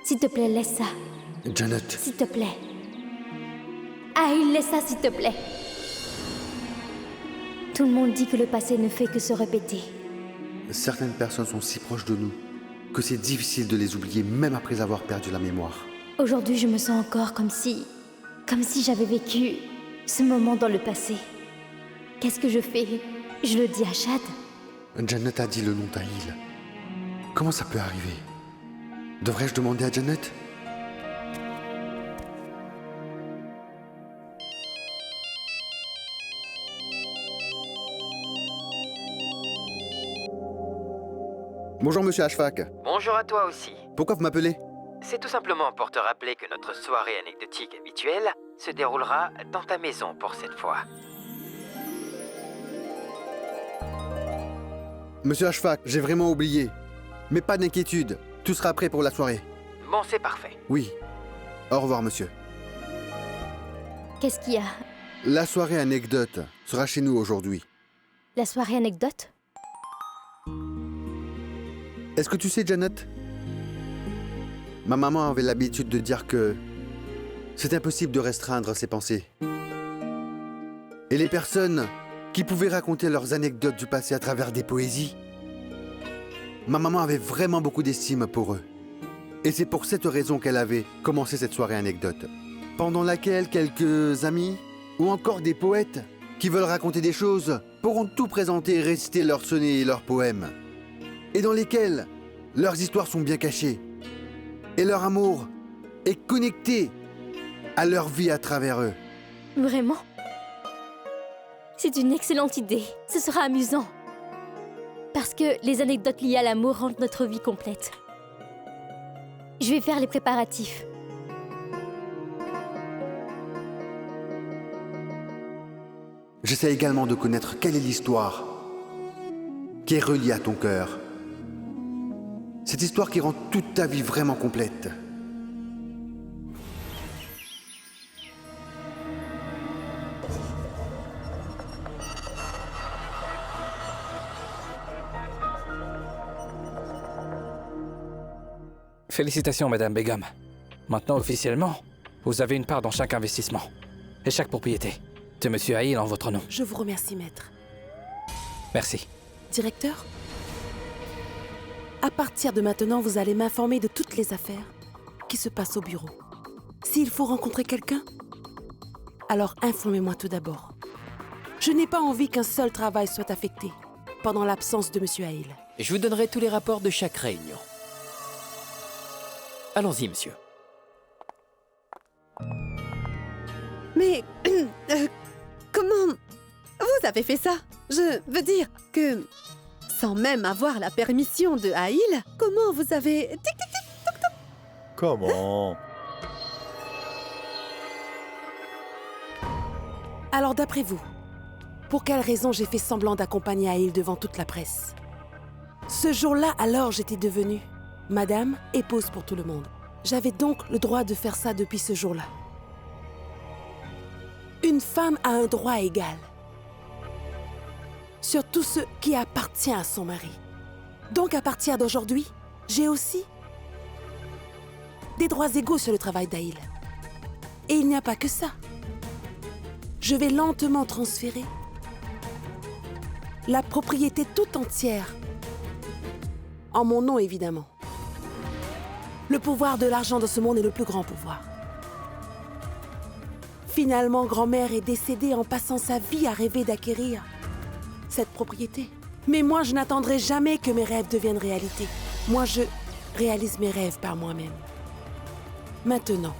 S'il te plaît, laisse ça. Janet. S'il te plaît. Aïe, laisse ça, s'il te plaît. Tout le monde dit que le passé ne fait que se répéter. Certaines personnes sont si proches de nous que c'est difficile de les oublier même après avoir perdu la mémoire. Aujourd'hui, je me sens encore comme si j'avais vécu ce moment dans le passé. Qu'est-ce que je fais? Je le dis à Chad? Janet a dit le nom d'Aïl. Comment ça peut arriver? Devrais-je demander à Janet? Bonjour Monsieur Ashfaq. Bonjour à toi aussi. Pourquoi vous m'appelez? C'est tout simplement pour te rappeler que notre soirée anecdotique habituelle se déroulera dans ta maison pour cette fois. Monsieur Ashfaq, j'ai vraiment oublié. Mais pas d'inquiétude, tout sera prêt pour la soirée. Bon, c'est parfait. Oui. Au revoir, monsieur. Qu'est-ce qu'il y a? La soirée anecdote sera chez nous aujourd'hui. La soirée anecdote? Est-ce que tu sais, Janet? Ma maman avait l'habitude de dire que c'est impossible de restreindre ses pensées. Et les personnes qui pouvaient raconter leurs anecdotes du passé à travers des poésies, ma maman avait vraiment beaucoup d'estime pour eux. Et c'est pour cette raison qu'elle avait commencé cette soirée anecdote, pendant laquelle quelques amis, ou encore des poètes, qui veulent raconter des choses, pourront tout présenter et réciter leurs sonnets et leurs poèmes, et dans lesquels leurs histoires sont bien cachées, et leur amour est connecté à leur vie à travers eux. Vraiment? C'est une excellente idée. Ce sera amusant. Parce que les anecdotes liées à l'amour rendent notre vie complète. Je vais faire les préparatifs. J'essaie également de connaître quelle est l'histoire qui est reliée à ton cœur. Cette histoire qui rend toute ta vie vraiment complète. Félicitations, Madame Begum. Maintenant, officiellement, vous avez une part dans chaque investissement et chaque propriété de Monsieur Aïl en votre nom. Je vous remercie, maître. Merci. Directeur? À partir de maintenant, vous allez m'informer de toutes les affaires qui se passent au bureau. S'il faut rencontrer quelqu'un, alors informez-moi tout d'abord. Je n'ai pas envie qu'un seul travail soit affecté pendant l'absence de Monsieur Aïl. Je vous donnerai tous les rapports de chaque réunion. Allons-y, monsieur. Mais... comment... vous avez fait ça? Je veux dire que... sans même avoir la permission de Aïl, comment vous avez... Tic, tic, tic, toc, toc. Comment? Alors d'après vous, pour quelle raison j'ai fait semblant d'accompagner Aïl devant toute la presse? Ce jour-là, alors, j'étais devenue Madame, épouse pour tout le monde. J'avais donc le droit de faire ça depuis ce jour-là. Une femme a un droit égal sur tout ce qui appartient à son mari. Donc à partir d'aujourd'hui, j'ai aussi des droits égaux sur le travail d'Aïl. Et il n'y a pas que ça. Je vais lentement transférer la propriété tout entière, en mon nom évidemment. Le pouvoir de l'argent dans ce monde est le plus grand pouvoir. Finalement, grand-mère est décédée en passant sa vie à rêver d'acquérir cette propriété. Mais moi, je n'attendrai jamais que mes rêves deviennent réalité. Moi, je réalise mes rêves par moi-même. Maintenant,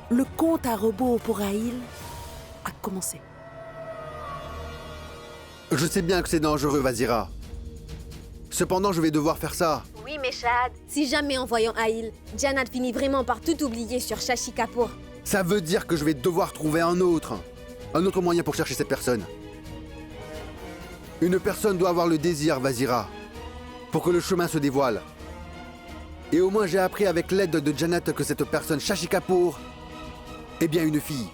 le compte à rebours pour Aïl a commencé. Je sais bien que c'est dangereux, Vazira. Cependant, je vais devoir faire ça. Oui, mais Chad, si jamais en voyant Aïl, Janat finit vraiment par tout oublier sur Shashi Kapoor. Ça veut dire que je vais devoir trouver un autre moyen pour chercher cette personne. Une personne doit avoir le désir, Vazira, pour que le chemin se dévoile. Et au moins j'ai appris avec l'aide de Janet que cette personne, Shashi Kapoor, Eh bien, une fille.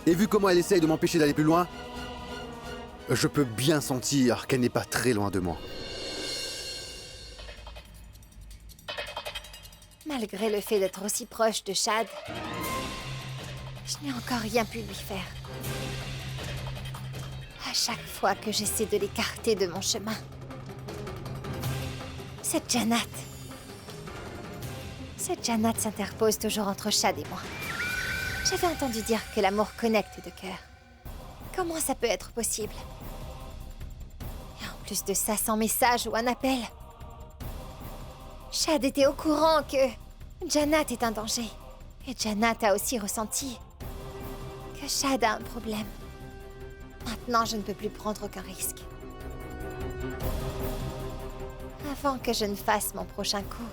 Et vu comment elle essaye de m'empêcher d'aller plus loin, je peux bien sentir qu'elle n'est pas très loin de moi. Malgré le fait d'être aussi proche de Chad, je n'ai encore rien pu lui faire. À chaque fois que j'essaie de l'écarter de mon chemin, cette Janat s'interpose toujours entre Chad et moi. J'avais entendu dire que l'amour connecte de cœur. Comment ça peut être possible? Et en plus de ça, sans message ou un appel. Chad était au courant que Janat est un danger. Et Janat a aussi ressenti que Chad a un problème. Maintenant, je ne peux plus prendre aucun risque. Avant que je ne fasse mon prochain coup,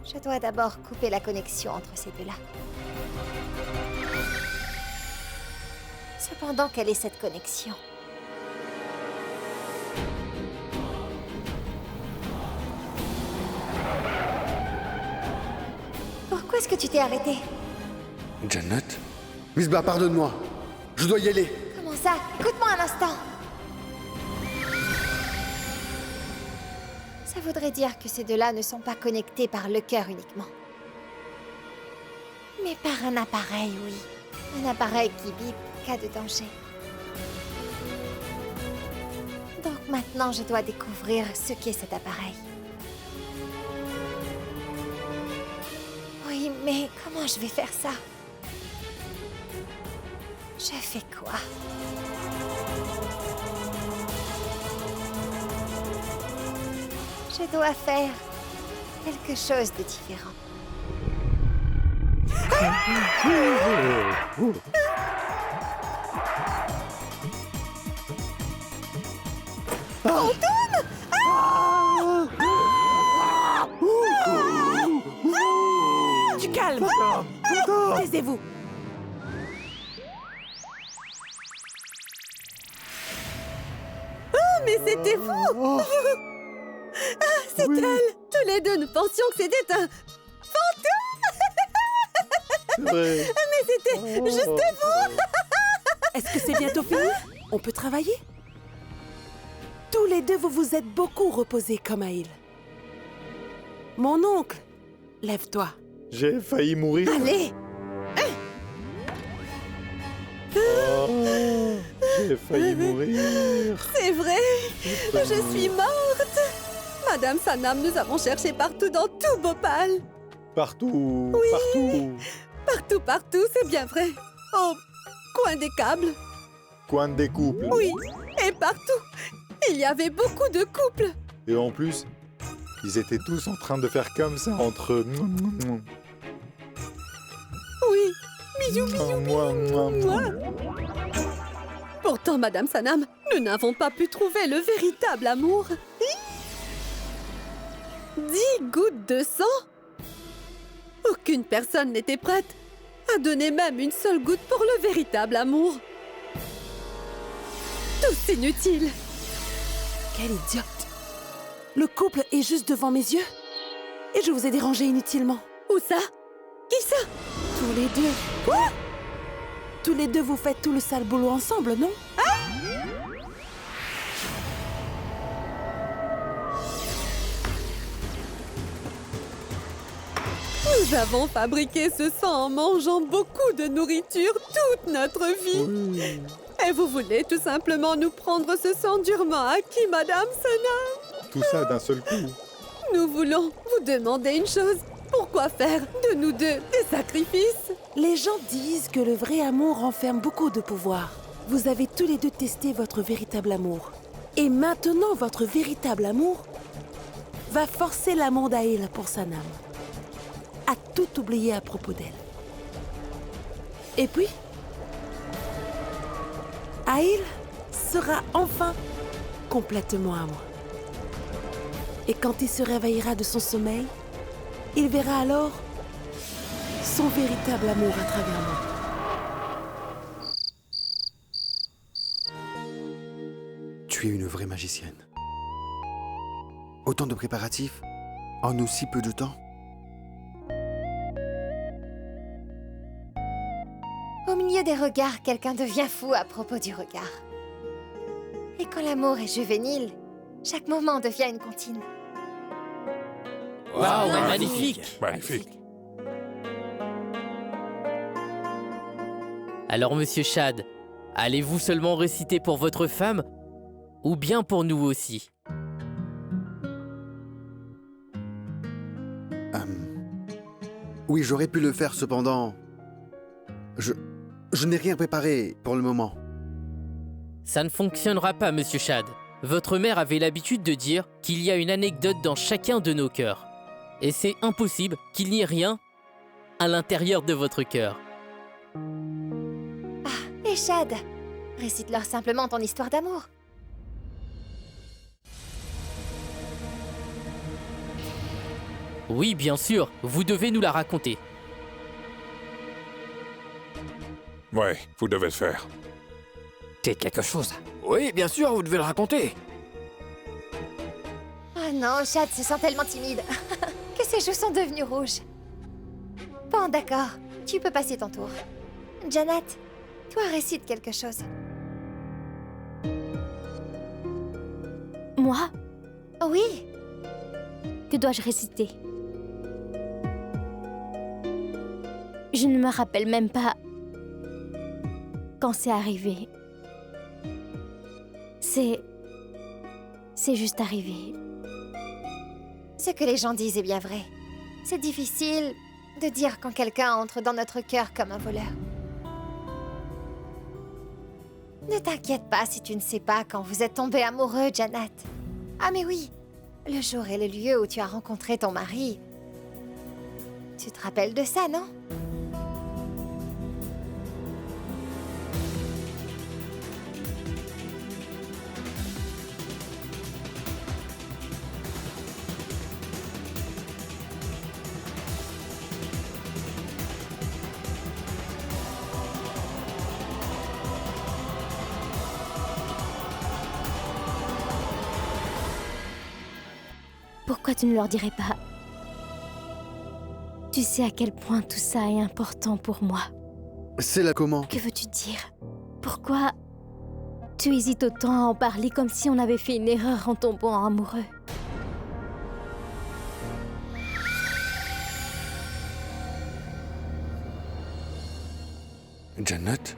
je dois d'abord couper la connexion entre ces deux-là. Cependant, quelle est cette connexion? Pourquoi est-ce que tu t'es arrêté? Janat? Misbah, pardonne-moi. Je dois y aller. Comment ça? Écoute-moi un instant. Ça voudrait dire que ces deux-là ne sont pas connectés par le cœur uniquement. Mais par un appareil, oui. Un appareil qui bip en cas de danger. Donc maintenant, je dois découvrir ce qu'est cet appareil. Oui, mais comment je vais faire ça? Je fais quoi? Je dois faire quelque chose de différent. Du calme. Taisez-vous. Mais c'était vous! Ah, c'est elle! Tous les deux, nous pensions que c'était un fantôme! Mais c'était juste vous! Est-ce que c'est bientôt fini? On peut travailler? Tous les deux, vous vous êtes beaucoup reposés comme Aïl. Mon oncle, lève-toi. J'ai failli mourir. Allez! J'ai failli mourir. C'est vrai! Je suis morte! Madame Sanam, nous avons cherché partout dans tout Bhopal! Partout, Oui. partout. Partout, partout, c'est bien vrai! Au coin des câbles! Coin des couples. Oui! Et partout! Il y avait beaucoup de couples! Et en plus, ils étaient tous en train de faire comme ça entre eux. Oui! Bisous, bisous, Mouah, mouah, mouah. Pourtant, Madame Sanam, nous n'avons pas pu trouver le véritable amour. 10 gouttes de sang? Aucune personne n'était prête à donner même une seule goutte pour le véritable amour. Tous inutiles. Quelle idiote. Le couple est juste devant mes yeux. Et je vous ai dérangé inutilement. Où ça? Qui ça? Tous les deux. Quoi? Tous les deux, vous faites tout le sale boulot ensemble, non? Nous avons fabriqué ce sang en mangeant beaucoup de nourriture toute notre vie. Oui. Et vous voulez tout simplement nous prendre ce sang durement acquis, Madame Sanam? Tout ça d'un seul coup. Nous voulons vous demander une chose. Pourquoi faire de nous deux des sacrifices? Les gens disent que le vrai amour renferme beaucoup de pouvoir. Vous avez tous les deux testé votre véritable amour. Et maintenant, votre véritable amour va forcer l'amour d'Aïl pour Sanam à tout oublier à propos d'elle. Et puis, Aïl sera enfin complètement à moi. Et quand il se réveillera de son sommeil, il verra alors son véritable amour à travers moi. Tu es une vraie magicienne. Autant de préparatifs en aussi peu de temps. Au milieu des regards, quelqu'un devient fou à propos du regard. Et quand l'amour est juvénile, chaque moment devient une comptine. Waouh, magnifique! Magnifique. Alors, monsieur Chad, allez-vous seulement réciter pour votre femme ou bien pour nous aussi? Oui, j'aurais pu le faire, cependant... Je n'ai rien préparé pour le moment. Ça ne fonctionnera pas, monsieur Chad. Votre mère avait l'habitude de dire qu'il y a une anecdote dans chacun de nos cœurs. Et c'est impossible qu'il n'y ait rien à l'intérieur de votre cœur. Et Chad, récite-leur simplement ton histoire d'amour. Oui, bien sûr, vous devez nous la raconter. Ouais, vous devez le faire. C'est quelque chose. Oui, bien sûr, vous devez le raconter. Oh non, Chad se sent tellement timide que ses joues sont devenues rouges. Bon, d'accord, tu peux passer ton tour. Janet, toi récite quelque chose. Moi? Oui, Que dois-je réciter? Je ne me rappelle même pas quand c'est arrivé. C'est juste arrivé. ce que les gens disent est bien vrai. C'est difficile de dire quand quelqu'un entre dans notre cœur comme un voleur. Ne t'inquiète pas si tu ne sais pas quand vous êtes tombés amoureux, Janet. Ah mais oui, le jour et le lieu où tu as rencontré ton mari. Tu te rappelles de ça, non? Pourquoi tu ne leur dirais pas? Tu sais à quel point tout ça est important pour moi. C'est là comment? Que veux-tu dire? Pourquoi tu hésites autant à en parler comme si on avait fait une erreur en tombant amoureux? Janet?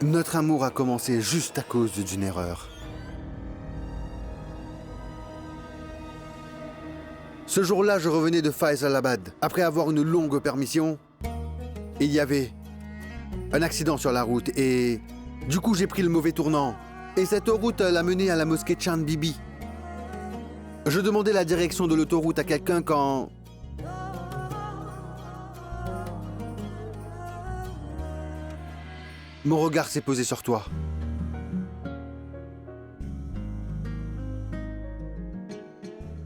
Notre amour a commencé juste à cause d'une erreur. Ce jour-là, je revenais de Faisalabad. Après avoir une longue permission, il y avait un accident sur la route et du coup, j'ai pris le mauvais tournant. Et cette route l'a mené à la mosquée Chan Bibi. Je demandais la direction de l'autoroute à quelqu'un quand... Mon regard s'est posé sur toi.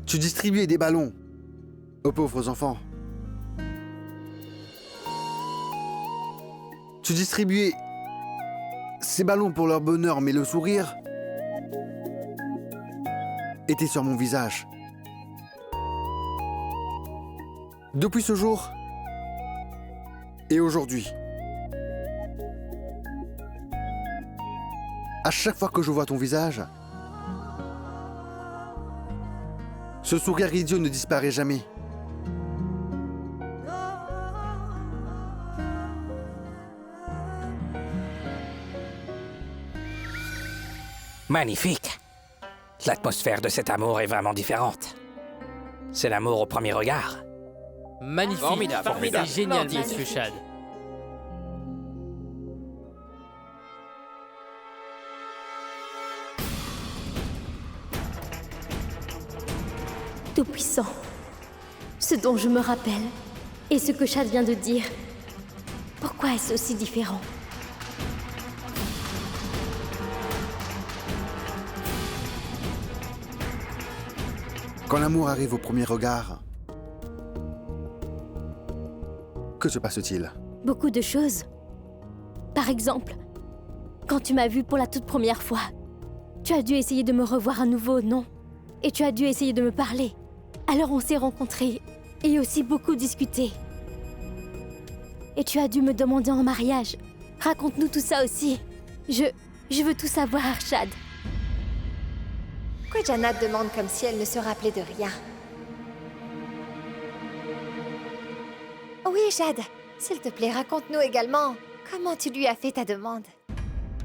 Tu distribuais des ballons aux pauvres enfants. Tu distribuais ces ballons pour leur bonheur, mais le sourire était sur mon visage. Depuis ce jour et aujourd'hui, à chaque fois que je vois ton visage, ce sourire idiot ne disparaît jamais. Magnifique. L'atmosphère de cet amour est vraiment différente. C'est l'amour au premier regard. Magnifique, Formidable, formidable. c'est génial, Magnifique. monsieur Chad. Tout-puissant. Ce dont je me rappelle et ce que Chad vient de dire. Pourquoi est-ce aussi différent? Quand l'amour arrive au premier regard, que se passe-t-il? beaucoup de choses. Par exemple, quand tu m'as vue pour la toute première fois, tu as dû essayer de me revoir à nouveau, non? Et tu as dû essayer de me parler. Alors on s'est rencontrés et aussi beaucoup discuté. Et tu as dû me demander en mariage. Raconte-nous tout ça aussi. Je veux tout savoir, Chad. Pourquoi Jannat demande comme si elle ne se rappelait de rien? Oui, Chad, s'il te plaît, raconte-nous également comment tu lui as fait ta demande.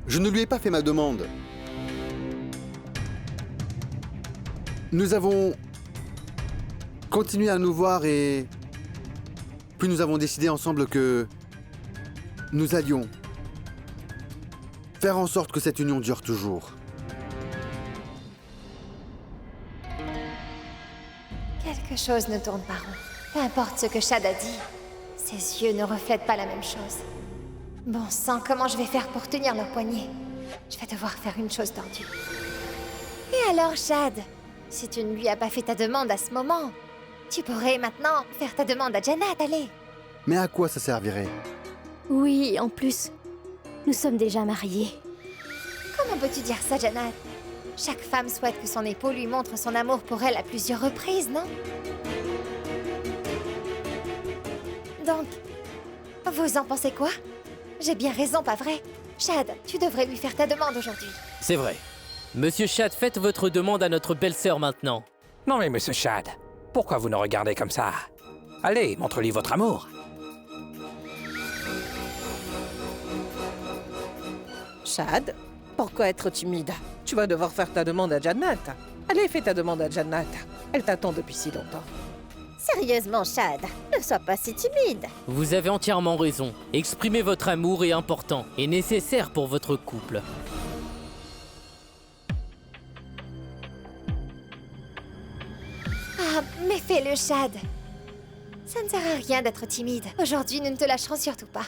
Je ne lui ai pas fait ma demande. Nous avons continué à nous voir et puis nous avons décidé ensemble que nous allions faire en sorte que cette union dure toujours. Quelque chose ne tourne pas rond. Peu importe ce que Chad a dit, ses yeux ne reflètent pas la même chose. Bon sang, comment je vais faire pour tenir leur poignet? Je vais devoir faire une chose tordue. Et alors, Chad, si tu ne lui as pas fait ta demande à ce moment, tu pourrais maintenant faire ta demande à Jannat, allez. Mais à quoi ça servirait? Oui, en plus, nous sommes déjà mariés. Comment peux-tu dire ça, Jannat? Chaque femme souhaite que son époux lui montre son amour pour elle à plusieurs reprises, non? Donc, vous en pensez quoi? J'ai bien raison, pas vrai? Chad, tu devrais lui faire ta demande aujourd'hui. C'est vrai. Monsieur Chad, faites votre demande à notre belle-sœur maintenant. Non mais monsieur Chad, pourquoi vous nous regardez comme ça? Allez, montre-lui votre amour. Chad, pourquoi être timide? Tu vas devoir faire ta demande à Jannat. Allez, fais ta demande à Jannat. Elle t'attend depuis si longtemps. Sérieusement, Chad, ne sois pas si timide. Vous avez entièrement raison. Exprimer votre amour est important et nécessaire pour votre couple. Ah, mais fais-le, Chad. Ça ne sert à rien d'être timide. Aujourd'hui, nous ne te lâcherons surtout pas.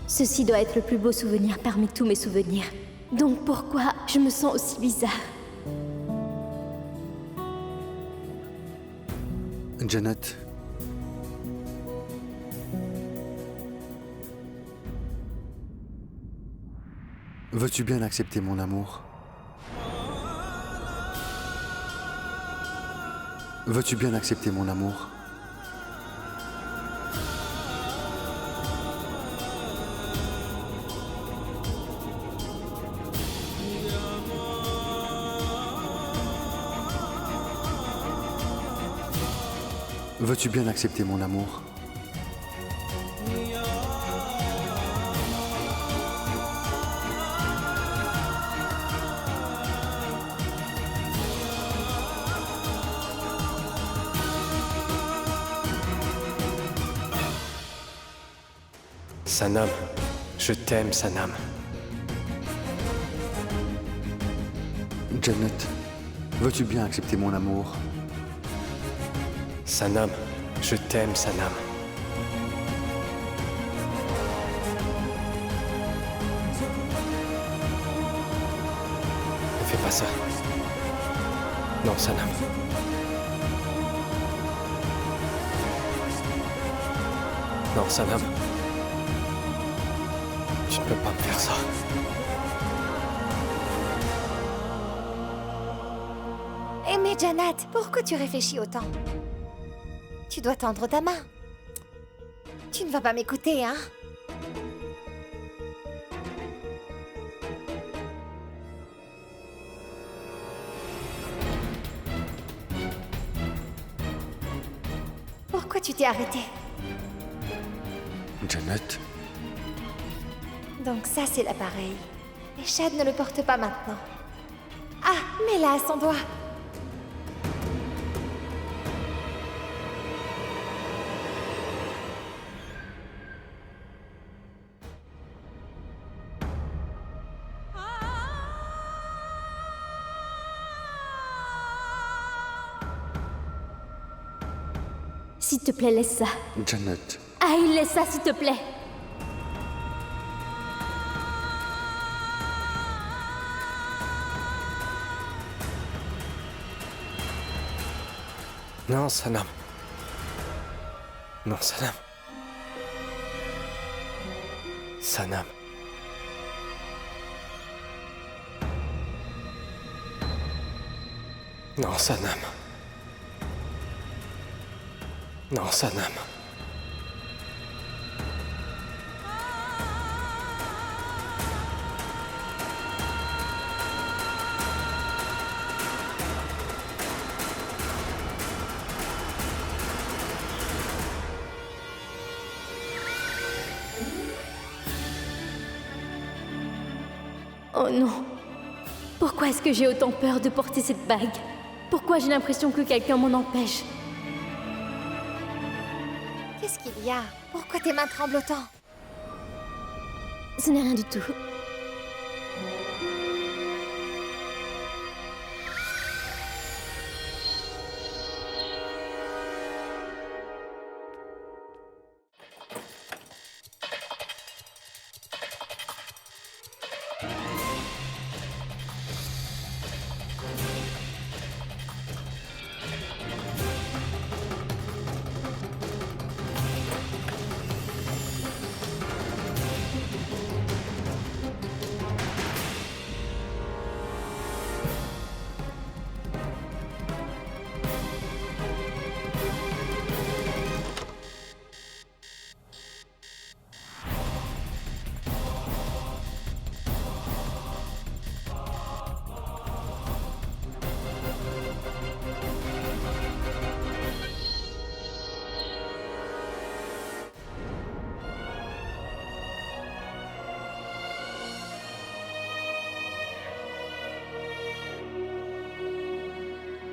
Ceci doit être le plus beau souvenir parmi tous mes souvenirs. Donc pourquoi je me sens aussi bizarre? Jannat. Veux-tu bien accepter mon amour? Veux-tu bien accepter mon amour? Veux-tu bien accepter mon amour? Sanam, je t'aime, Sanam. Jannat, veux-tu bien accepter mon amour? Sanam, je t'aime, Sanam. Ne fais pas ça. Non, Sanam. Non, Sanam. Tu ne peux pas me faire ça. Mais Jannat, pourquoi tu réfléchis autant? Tu dois tendre ta main. Tu ne vas pas m'écouter, hein? Pourquoi tu t'es arrêté? Janet? Donc ça, c'est l'appareil. Et Shad ne le porte pas maintenant. Ah, mets-la à son doigt. S'il te plaît, laisse ça. Janet. Aïe, laisse ça, s'il te plaît. Non, Sanam. Non, Sanam. Sanam. Non, Sanam. Non, Sanam. Oh non. Pourquoi est-ce que j'ai autant peur de porter cette bague? Pourquoi j'ai l'impression que quelqu'un m'en empêche? Qu'est-ce qu'il y a? Pourquoi tes mains tremblent autant? Ce n'est rien du tout.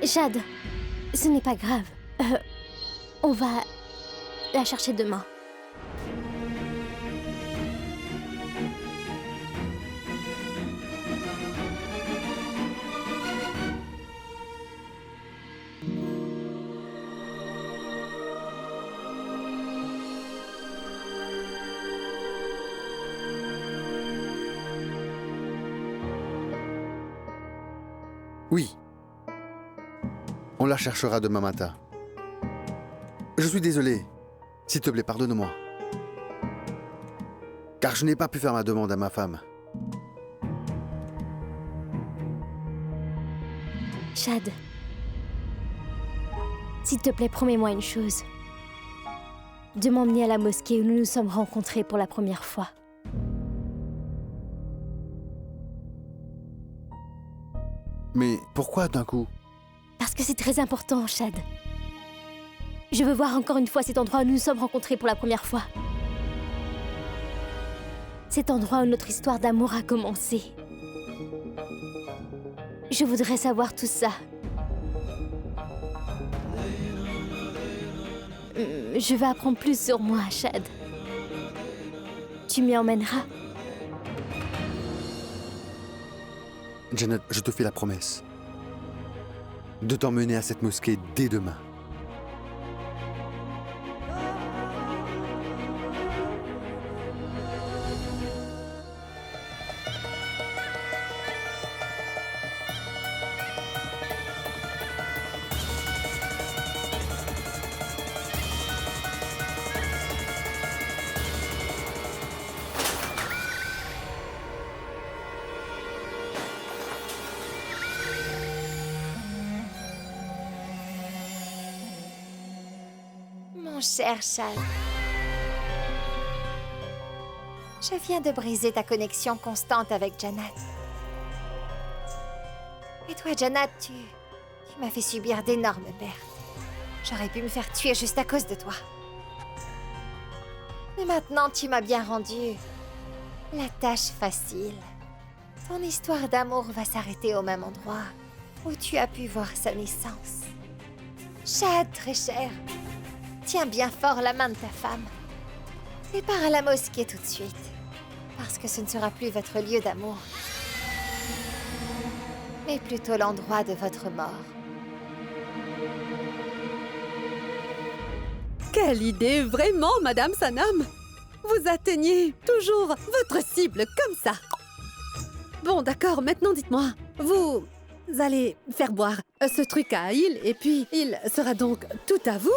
Jade, ce n'est pas grave. On va la chercher demain. Oui. On la cherchera demain matin. Je suis désolé. S'il te plaît, pardonne-moi. Car je n'ai pas pu faire ma demande à ma femme. Shad, s'il te plaît, promets-moi une chose. De m'emmener à la mosquée où nous nous sommes rencontrés pour la première fois. Mais pourquoi d'un coup? Parce que c'est très important, Shad. Je veux voir encore une fois cet endroit où nous nous sommes rencontrés pour la première fois. Cet endroit où notre histoire d'amour a commencé. Je voudrais savoir tout ça. Je veux apprendre plus sur moi, Shad. Tu m'y emmèneras? Janet, je te fais la promesse de t'emmener à cette mosquée dès demain. Mon cher Shad, je viens de briser ta connexion constante avec Janat. Et toi, Janat, tu m'as fait subir d'énormes pertes. J'aurais pu me faire tuer juste à cause de toi. Mais maintenant, tu m'as bien rendu la tâche facile. Ton histoire d'amour va s'arrêter au même endroit où tu as pu voir sa naissance. Shad, très cher, tiens bien fort la main de ta femme. Et pars à la mosquée tout de suite, parce que ce ne sera plus votre lieu d'amour, mais plutôt l'endroit de votre mort. Quelle idée, vraiment, Madame Sanam! Vous atteignez toujours votre cible comme ça. Bon, d'accord, maintenant dites-moi, vous allez faire boire ce truc à Aïl et puis il sera donc tout à vous?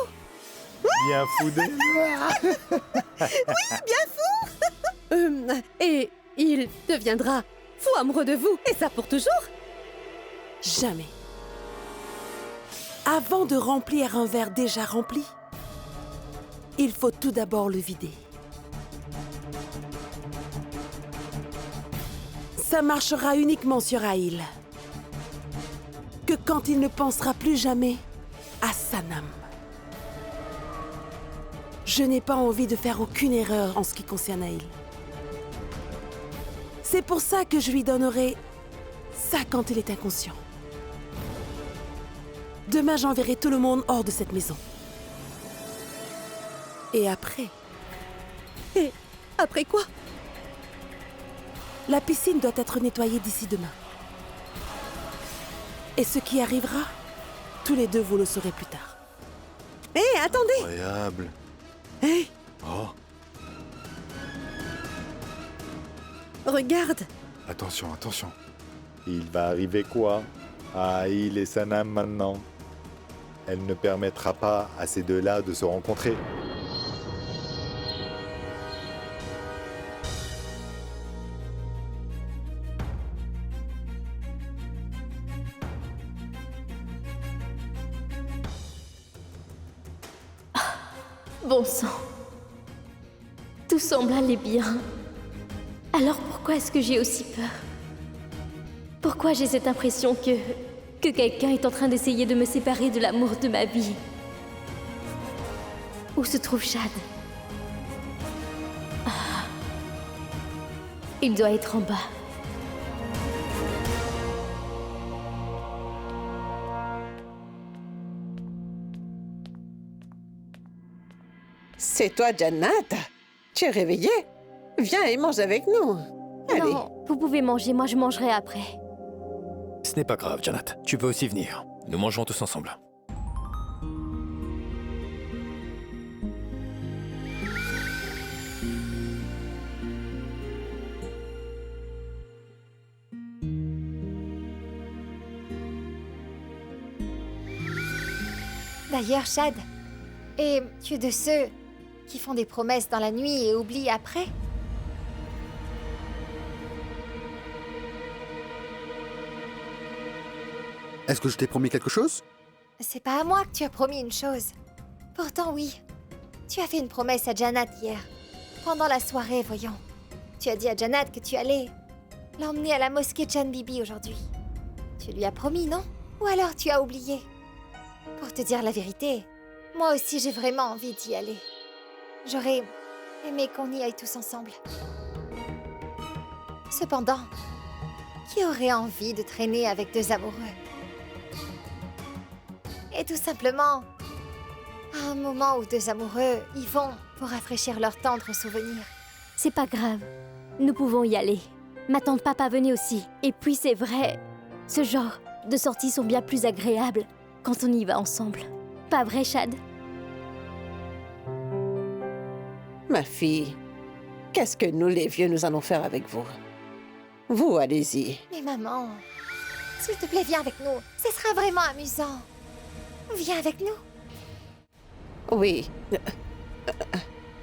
Bien fou de... Oui, bien fou. Et il deviendra fou amoureux de vous, et ça pour toujours? Jamais. Avant de remplir un verre déjà rempli, il faut tout d'abord le vider. Ça marchera uniquement sur Aïl. Que quand il ne pensera plus jamais à Sanam. Je n'ai pas envie de faire aucune erreur en ce qui concerne Aïl. C'est pour ça que je lui donnerai ça quand il est inconscient. Demain, j'enverrai tout le monde hors de cette maison. Et après? Et après quoi? La piscine doit être nettoyée d'ici demain. Et ce qui arrivera, tous les deux, vous le saurez plus tard. Hé, attendez! Incroyable. Hé, Oh, regarde! attention, attention. Il va arriver quoi à Aïl et Sanam maintenant? Elle ne permettra pas à ces deux-là de se rencontrer. Bon sang. Tout semble aller bien. Alors pourquoi est-ce que j'ai aussi peur? Pourquoi j'ai cette impression que quelqu'un est en train d'essayer de me séparer de l'amour de ma vie? Où se trouve Shad? Ah. Il doit être en bas. C'est toi, Jannat? Tu es réveillée? Viens et mange avec nous. Allez. Non, vous pouvez manger, moi je mangerai après. Ce n'est pas grave, Jannat. Tu peux aussi venir. Nous mangerons tous ensemble. D'ailleurs, Shad, et tu es de ceux qui font des promesses dans la nuit et oublient après? Est-ce que je t'ai promis quelque chose? C'est pas à moi que tu as promis une chose. Pourtant, oui. Tu as fait une promesse à Jannat hier. Pendant la soirée, voyons. Tu as dit à Jannat que tu allais l'emmener à la mosquée Chan Bibi aujourd'hui. Tu lui as promis, non? Ou alors tu as oublié? Pour te dire la vérité, moi aussi j'ai vraiment envie d'y aller. J'aurais aimé qu'on y aille tous ensemble. Cependant, qui aurait envie de traîner avec deux amoureux? Et tout simplement, à un moment où deux amoureux y vont pour rafraîchir leurs tendres souvenirs. C'est pas grave. Nous pouvons y aller. Ma tante papa venait aussi. Et puis c'est vrai, ce genre de sorties sont bien plus agréables quand on y va ensemble. Pas vrai, Shad? Ma fille, qu'est-ce que nous les vieux nous allons faire avec vous? Vous, allez-y. Mais maman, s'il te plaît, viens avec nous. Ce sera vraiment amusant. Viens avec nous. Oui.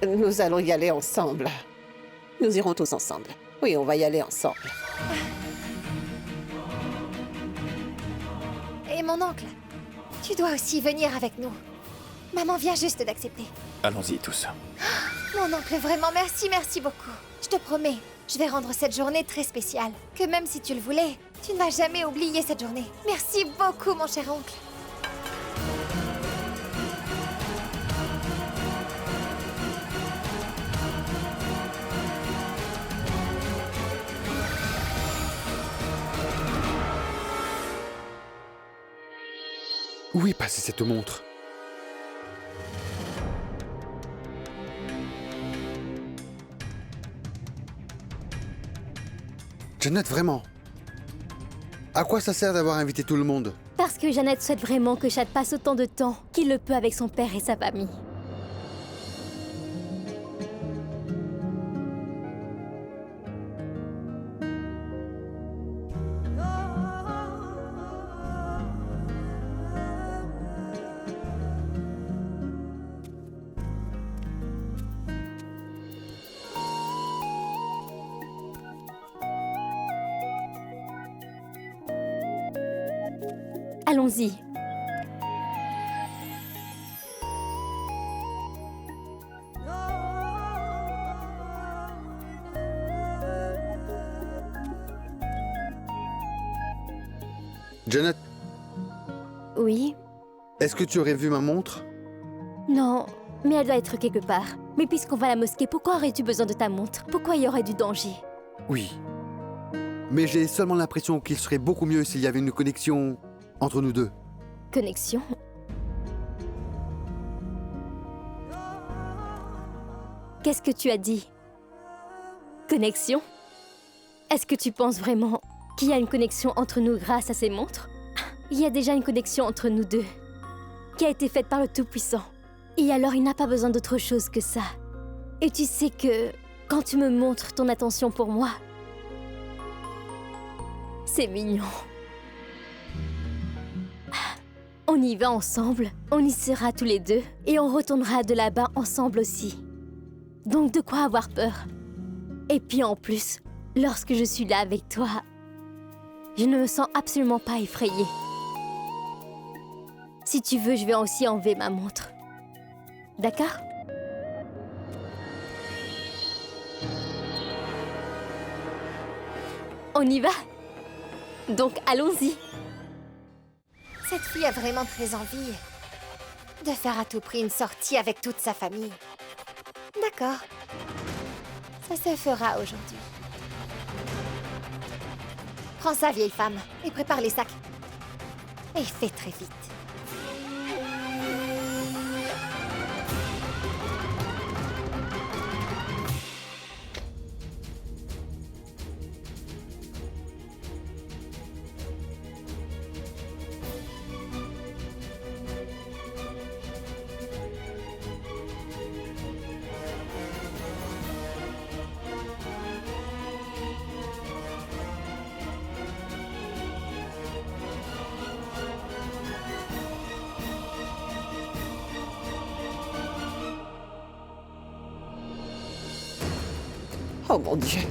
Nous allons y aller ensemble. Nous irons tous ensemble. Oui, on va y aller ensemble. Et mon oncle, tu dois aussi venir avec nous. Maman vient juste d'accepter. Allons-y tous. Mon oncle, vraiment, merci, merci beaucoup. Je te promets, je vais rendre cette journée très spéciale. Que même si tu le voulais, tu ne vas jamais oublier cette journée. Merci beaucoup, mon cher oncle. Où est passée cette montre? Janet, vraiment? À quoi ça sert d'avoir invité tout le monde? Parce que Janet souhaite vraiment que Chad passe autant de temps qu'il le peut avec son père et sa famille. Allons-y. Janet, Oui? est-ce que tu aurais vu ma montre? Non, mais elle doit être quelque part. Mais puisqu'on va à la mosquée, pourquoi aurais-tu besoin de ta montre? Pourquoi il y aurait du danger? Oui. Mais j'ai seulement l'impression qu'il serait beaucoup mieux s'il y avait une connexion entre nous deux. Connexion? Qu'est-ce que tu as dit? Connexion? Est-ce que tu penses vraiment qu'il y a une connexion entre nous grâce à ces montres? Il y a déjà une connexion entre nous deux, qui a été faite par le Tout-Puissant. Et alors il n'a pas besoin d'autre chose que ça. Et tu sais que quand tu me montres ton attention pour moi, c'est mignon. On y va ensemble, on y sera tous les deux, et on retournera de là-bas ensemble aussi. Donc de quoi avoir peur? Et puis en plus, lorsque je suis là avec toi, je ne me sens absolument pas effrayée. Si tu veux, je vais aussi enlever ma montre. D'accord? On y va? Donc allons-y. Cette fille a vraiment très envie de faire à tout prix une sortie avec toute sa famille. D'accord. Ça se fera aujourd'hui. Prends ça, vieille femme, et prépare les sacs. Et fais très vite. Oh mon Dieu.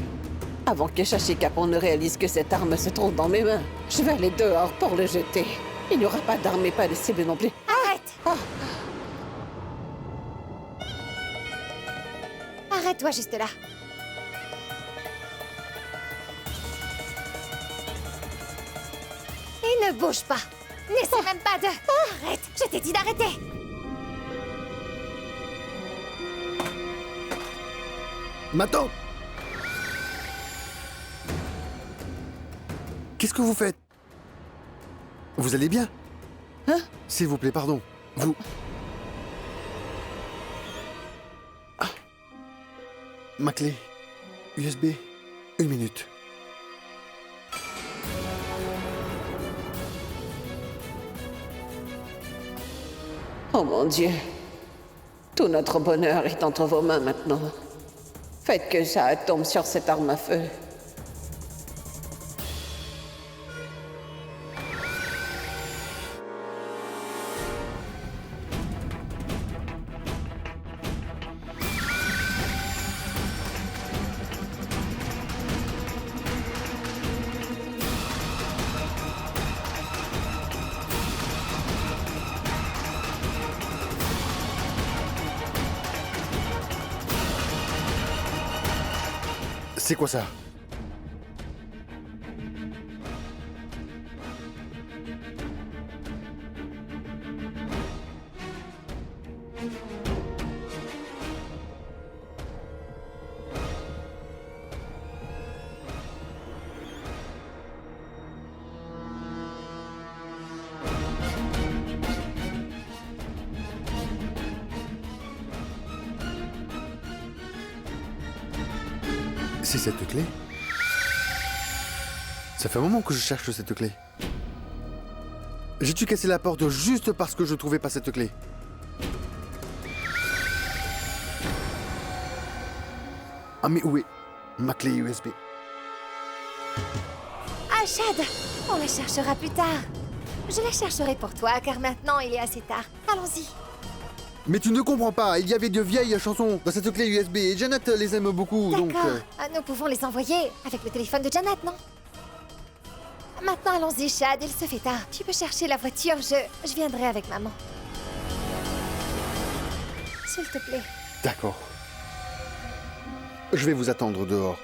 Avant que Shashi Kapoor ne réalise que cette arme se trouve dans mes mains, je vais aller dehors pour le jeter. Il n'y aura pas d'arme et pas de cible non plus. Arrête! Ah. Arrête-toi juste là. Et ne bouge pas. N'essaie même pas de... Arrête! Je t'ai dit d'arrêter! Mato! Qu'est-ce que vous faites? Vous allez bien? Hein? S'il vous plaît, pardon. Vous... Ah. Ma clé. USB. 1 minute. Oh mon Dieu. Tout notre bonheur est entre vos mains maintenant. Faites que ça tombe sur cette arme à feu. C'est quoi ça? C'est cette clé? Ça fait un moment que je cherche cette clé. J'ai-tu cassé la porte juste parce que je trouvais pas cette clé? Ah mais où est ma clé USB? Ah, Chad, on la cherchera plus tard. Je la chercherai pour toi, car maintenant il est assez tard. Allons-y. Mais tu ne comprends pas, il y avait de vieilles chansons dans cette clé USB et Janet les aime beaucoup, donc... D'accord, nous pouvons les envoyer avec le téléphone de Janet, non? Maintenant, allons-y, Chad, il se fait tard. Tu peux chercher la voiture, je viendrai avec maman. S'il te plaît. D'accord. Je vais vous attendre dehors.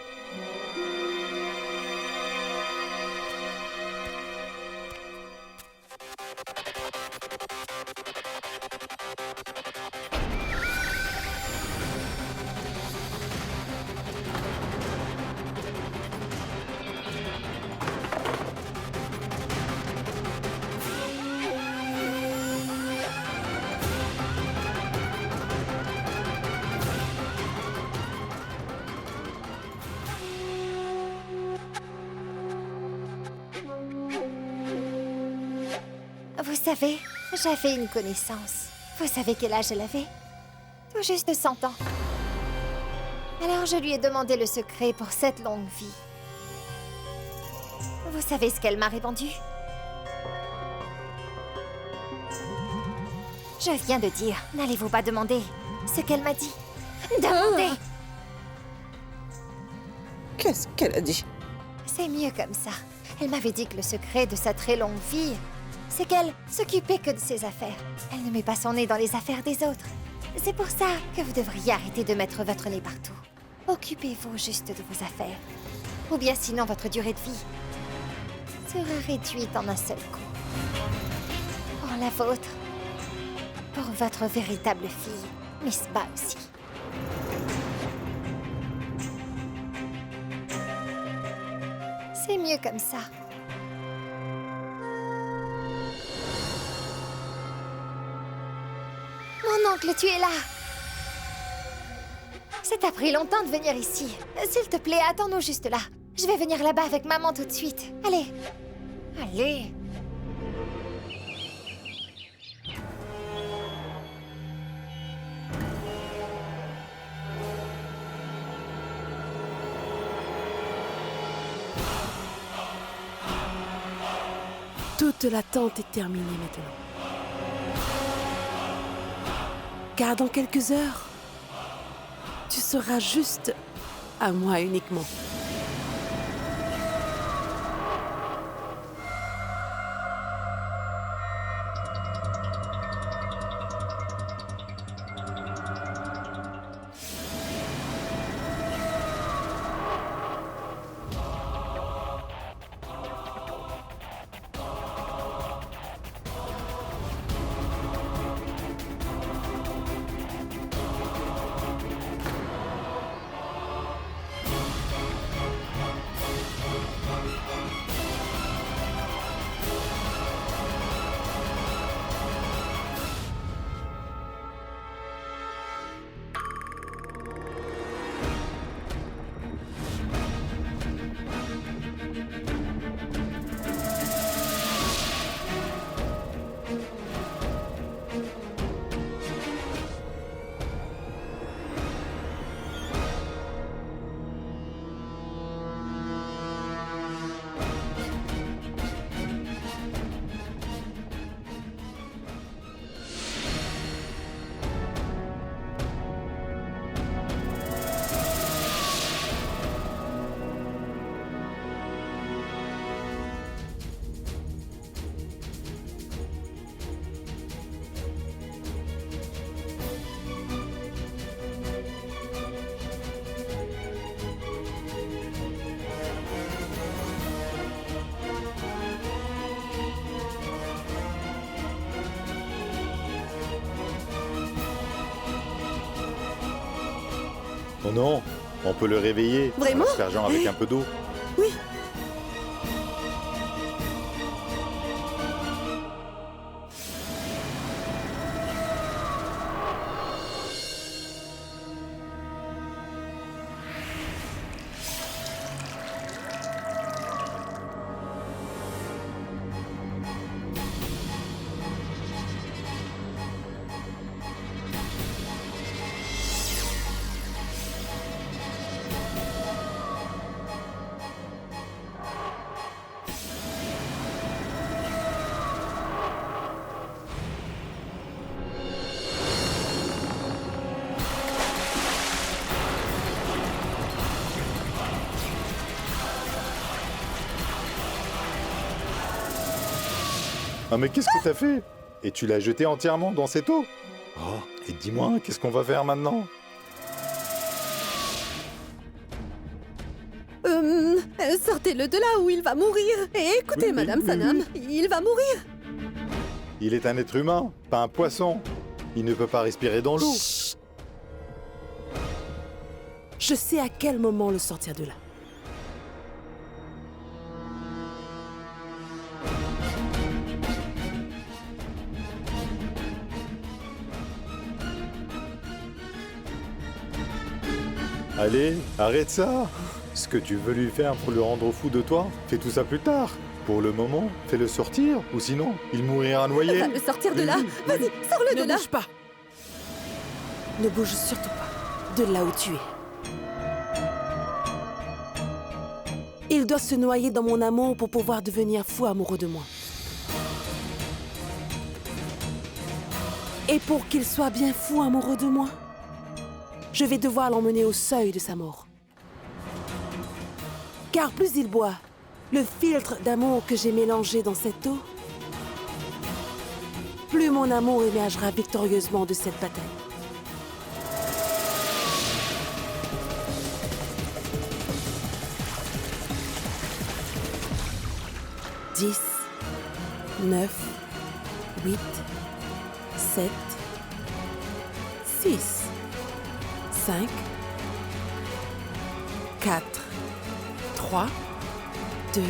Vous savez, j'avais une connaissance. Vous savez quel âge elle avait? Tout juste 100 ans. Alors je lui ai demandé le secret pour cette longue vie. Vous savez ce qu'elle m'a répondu? Je viens de dire, n'allez-vous pas demander ce qu'elle m'a dit? Demandez! Qu'est-ce qu'elle a dit? C'est mieux comme ça. Elle m'avait dit que le secret de sa très longue vie, c'est qu'elle s'occupait que de ses affaires. Elle ne met pas son nez dans les affaires des autres. C'est pour ça que vous devriez arrêter de mettre votre nez partout. Occupez-vous juste de vos affaires. Ou bien sinon votre durée de vie sera réduite en un seul coup. Pour la vôtre. Pour votre véritable fille, Miss Ba aussi. C'est mieux comme ça. Mon oncle, tu es là! Ça t'a pris longtemps de venir ici. S'il te plaît, attends-nous juste là. Je vais venir là-bas avec maman tout de suite. Allez. Allez. Toute l'attente est terminée maintenant. Car dans quelques heures, tu seras juste à moi uniquement. Oh non, on peut le réveiller. Vraiment? En l'aspergeant avec un peu d'eau. Oui. Ah mais qu'est-ce que t'as fait? Et tu l'as jeté entièrement dans cette eau? Oh, et dis-moi, qu'est-ce qu'on va faire maintenant? Sortez-le de là où il va mourir. Et écoutez, Oui, Madame oui, Sanam, oui. il va mourir. Il est un être humain, pas un poisson. Il ne peut pas respirer dans l'eau. Chut. Je sais à quel moment le sortir de là. Allez, arrête ça. Ce que tu veux lui faire pour le rendre fou de toi, fais tout ça plus tard. Pour le moment, fais-le sortir, ou sinon, il mourira noyé. Va le sortir de là. Oui, oui. Vas-y, sors-le de Ne là. bouge pas. Ne bouge surtout pas de là où tu es. Il doit se noyer dans mon amour pour pouvoir devenir fou amoureux de moi. Et pour qu'il soit bien fou amoureux de moi, je vais devoir l'emmener au seuil de sa mort. Car plus il boit le filtre d'amour que j'ai mélangé dans cette eau, plus mon amour émergera victorieusement de cette bataille. « 10, 9, 8, 7, 6, 5, 4, 3, 2,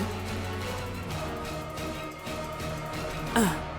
1.